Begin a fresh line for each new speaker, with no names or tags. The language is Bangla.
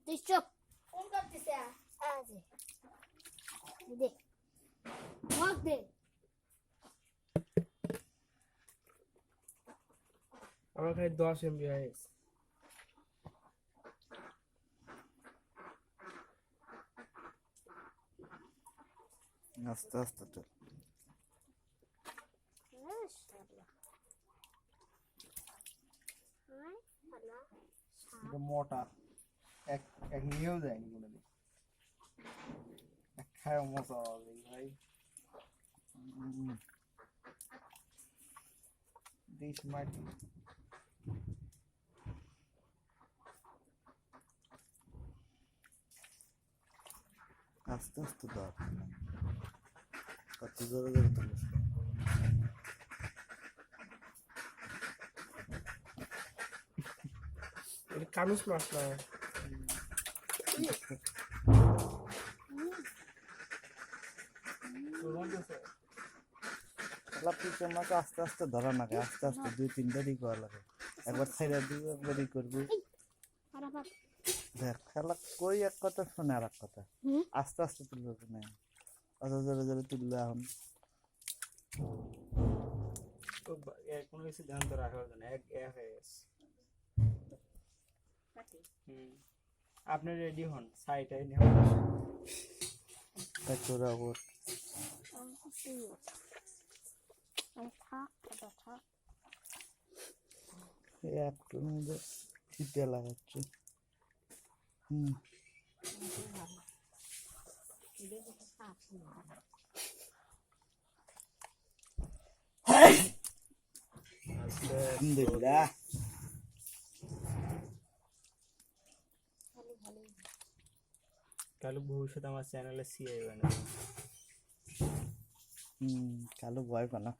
তুই চুপ কোন করতেছে আজি দে মগ দে
আমার খালি 10 MB আছে
আস্তে আস্তে তো মোটা এক এক নিয়েও যায়নি কোনোদিন এক খায় মজা হবে ভাই দেশ মাটি আস্তে আস্তে দাও কত জোরে জোরে তুলিস
এটা কানুস মাছ না
পিছন মাছ আস্তে আস্তে ধরা না আস্তে আস্তে 2-3টারই করা লাগে একবার ছাইড়া দিবি একবারই করবি দেখ খেলা কই এক কথা শুনে আর এক কথা আস্তে আস্তে তুলবে না অত জোরে জোরে তুললে এখন
তো কোনো কিছু ধ্যান তো রাখা হবে না এক হয়ে গেছে আপনি রেডি হন সাইটাই নিয়ে
তাই তোরা ওর একটুর মধ্যে ছিটে লাগাচ্ছে আলহামদুলিল্লাহ
কালু ভবিষ্যতে আমার চ্যানেলে সিআই বানাবো
কালো ভয় পানা